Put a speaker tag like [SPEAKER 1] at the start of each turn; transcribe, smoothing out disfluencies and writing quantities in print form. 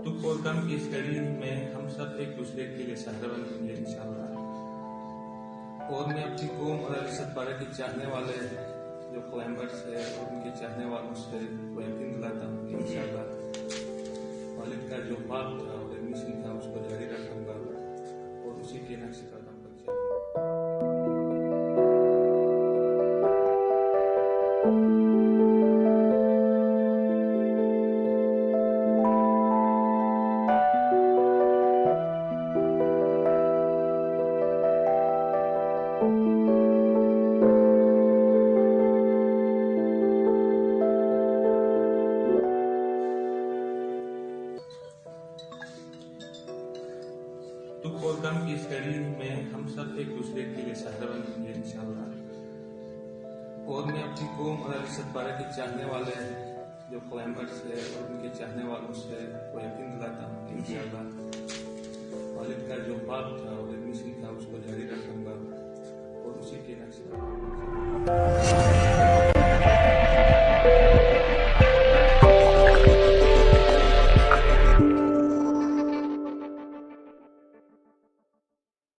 [SPEAKER 1] दुख और गम की इस घड़ी में हम सब एक दूसरे के लिए सहारा बनेंगे इंशाअल्लाह। और मैं अपनी कौम और अलीसद बारा के चाहने वाले जो क्लाइंबर्स है और उनके चाहने वालों से वो यकीन दिलाता हूँ कि इंशाअल्लाह वालिद का जो ख्वाब था और एडमिशन था उसको जारी रखूंगा और उसी के नक्शे कदम पर चलूंगा। दुख और गम की इस घड़ी में हम सब एक दूसरे के लिए सहारा बनेंगे इंशाअल्लाह। और मैं अपनी कौम और अलीसद बारा के चाहने वाले जो क्लाइंबर्स है और उनके चाहने वालों से वो यकीन